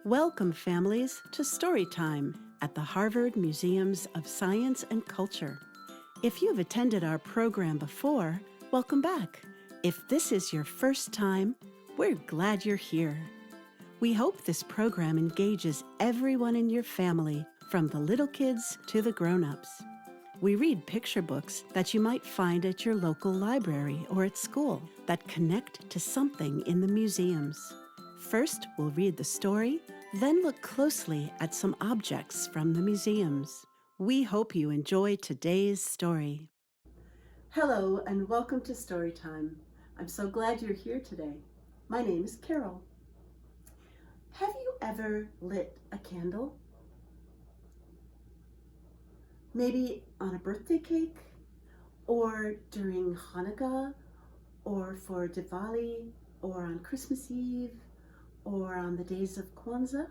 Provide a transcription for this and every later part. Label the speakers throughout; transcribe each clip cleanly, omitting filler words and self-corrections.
Speaker 1: Welcome, families, to Storytime at the Harvard Museums of Science and Culture. If you've attended our program before, welcome back. If this is your first time, we're glad you're here. We hope this program engages everyone in your family, from the little kids to the grown-ups. We read picture books that you might find at your local library or at school that connect to something in the museums. First, we'll read the story, then look closely at some objects from the museums. We hope you enjoy today's story. Hello, and welcome to Storytime. I'm so glad you're here today. My name is Carol. Have you ever lit a candle? Maybe on a birthday cake, or during Hanukkah, or for Diwali, or on Christmas Eve, or on the days of Kwanzaa?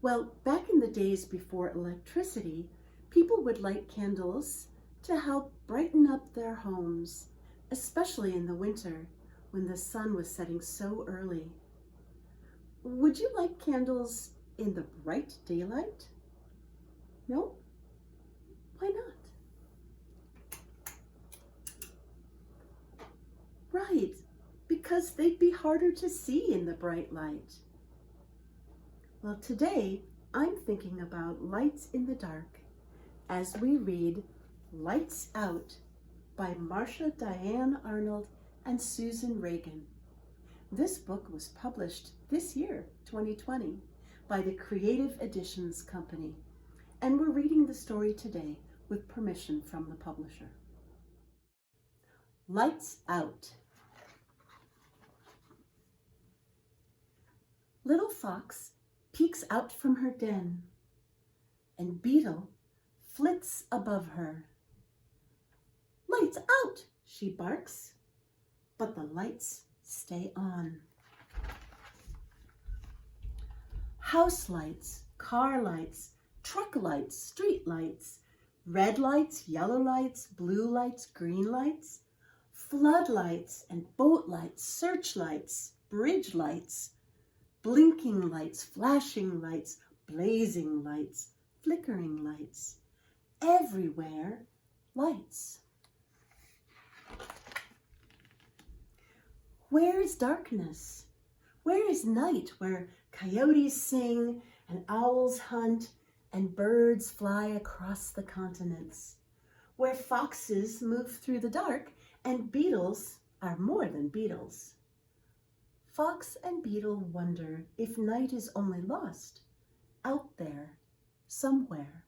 Speaker 1: Well, back in the days before electricity, people would light candles to help brighten up their homes, especially in the winter when the sun was setting so early. Would you light candles in the bright daylight? No? Why not? Right, because they'd be harder to see in the bright light. Well, today I'm thinking about lights in the dark as we read Lights Out by Marsha Diane Arnold and Susan Reagan. This book was published this year, 2020, by the Creative Editions Company, and we're reading the story today with permission from the publisher. Lights Out. Little Fox peeks out from her den, and Beetle flits above her. Lights out, she barks, but the lights stay on. House lights, car lights, truck lights, street lights, red lights, yellow lights, blue lights, green lights, floodlights and boat lights, searchlights, bridge lights, blinking lights, flashing lights, blazing lights, flickering lights. Everywhere, lights. Where is darkness? Where is night, where coyotes sing and owls hunt and birds fly across the continents? Where foxes move through the dark and beetles are more than beetles? Fox and Beetle wonder if night is only lost out there somewhere.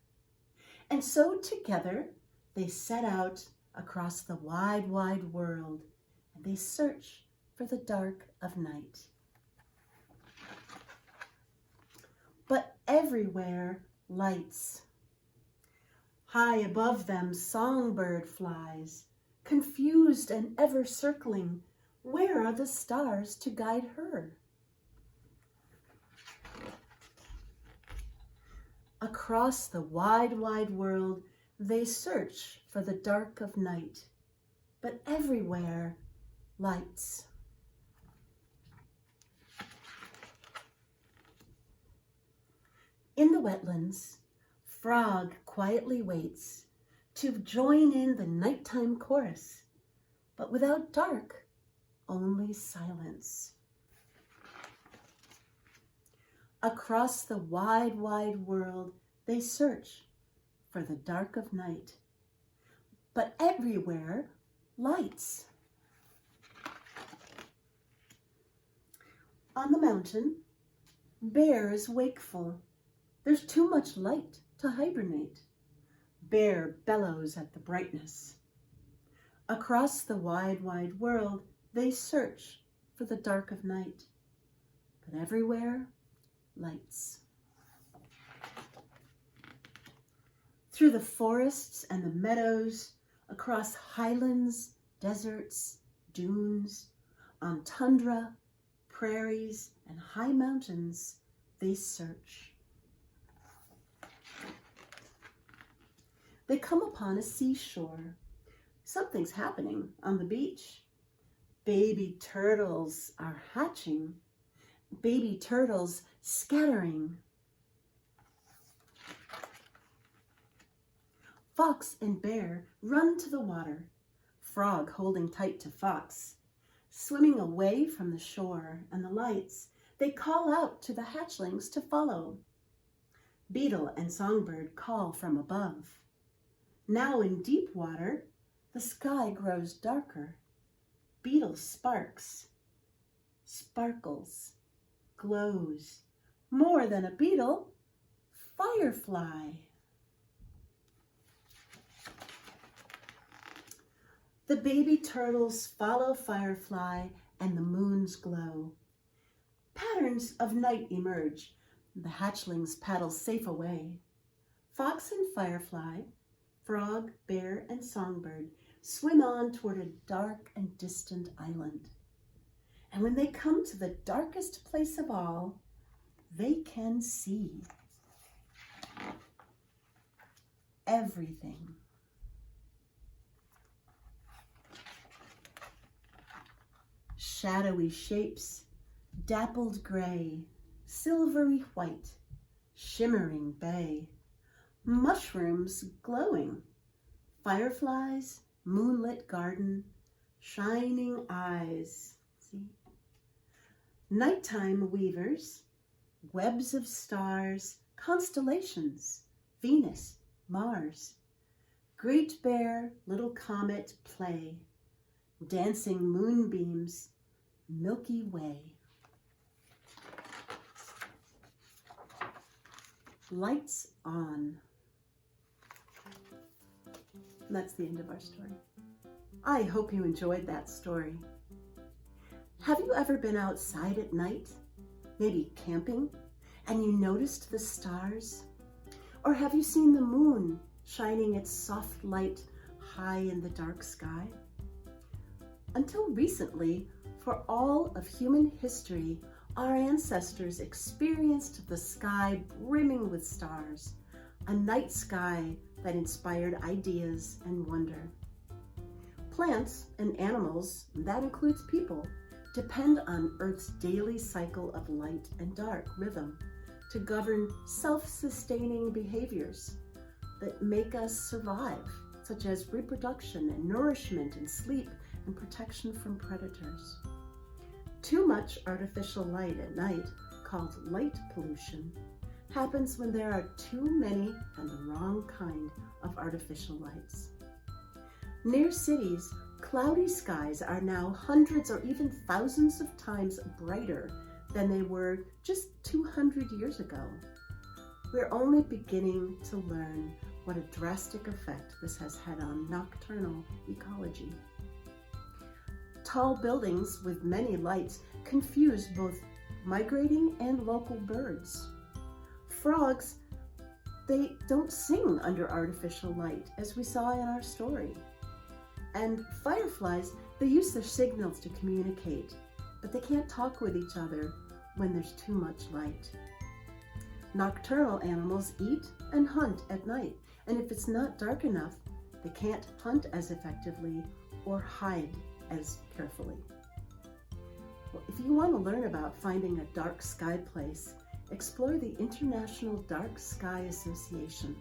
Speaker 1: And so together they set out across the wide, wide world, and they search for the dark of night. But everywhere, lights. High above them, songbird flies, confused and ever circling. Where are the stars to guide her? Across the wide, wide world, they search for the dark of night, but everywhere, lights. In the wetlands, Frog quietly waits to join in the nighttime chorus, but without dark, only silence. Across the wide, wide world, they search for the dark of night, but everywhere, lights. On the mountain, Bear is wakeful. There's too much light to hibernate. Bear bellows at the brightness. Across the wide, wide world, they search for the dark of night, but everywhere, lights. Through the forests and the meadows, across highlands, deserts, dunes, on tundra, prairies, and high mountains, they search. They come upon a seashore. Something's happening on the beach. Baby turtles are hatching, baby turtles scattering. Fox and bear run to the water, frog holding tight to fox. Swimming away from the shore and the lights, they call out to the hatchlings to follow. Beetle and songbird call from above. Now in deep water, the sky grows darker. Beetle sparks, sparkles, glows. More than a beetle, firefly. The baby turtles follow firefly and the moon's glow. Patterns of night emerge. The hatchlings paddle safe away. Fox and firefly, frog, bear, and songbird swim on toward a dark and distant island. And when they come to the darkest place of all, they can see everything. Shadowy shapes, dappled gray, silvery white, shimmering bay, mushrooms glowing, fireflies, moonlit garden, shining eyes. See? Nighttime weavers, webs of stars, constellations, Venus, Mars, Great Bear, Little Comet play, dancing moonbeams, Milky Way. Lights on. And that's the end of our story. I hope you enjoyed that story. Have you ever been outside at night, maybe camping, and you noticed the stars? Or have you seen the moon shining its soft light high in the dark sky? Until recently, for all of human history, our ancestors experienced the sky brimming with stars, a night sky that inspired ideas and wonder. Plants and animals, that includes people, depend on Earth's daily cycle of light and dark rhythm to govern self-sustaining behaviors that make us survive, such as reproduction and nourishment and sleep and protection from predators. Too much artificial light at night, called light pollution, happens when there are too many and the wrong kind of artificial lights. Near cities, cloudy skies are now hundreds or even thousands of times brighter than they were just 200 years ago. We're only beginning to learn what a drastic effect this has had on nocturnal ecology. Tall buildings with many lights confuse both migrating and local birds. Frogs, they don't sing under artificial light, as we saw in our story. And fireflies, they use their signals to communicate, but they can't talk with each other when there's too much light. Nocturnal animals eat and hunt at night, and if it's not dark enough, they can't hunt as effectively or hide as carefully. Well, if you want to learn about finding a dark sky place, explore the International Dark Sky Association.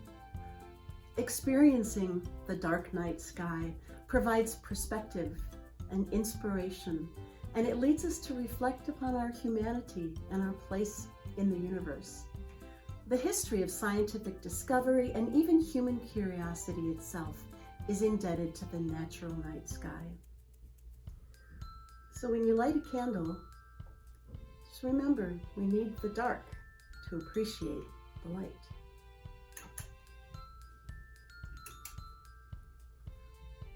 Speaker 1: Experiencing the dark night sky provides perspective and inspiration, and it leads us to reflect upon our humanity and our place in the universe. The history of scientific discovery and even human curiosity itself is indebted to the natural night sky. So when you light a candle, just remember we need the dark to appreciate the light.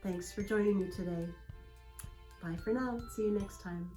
Speaker 1: Thanks for joining me today. Bye for now. See you next time.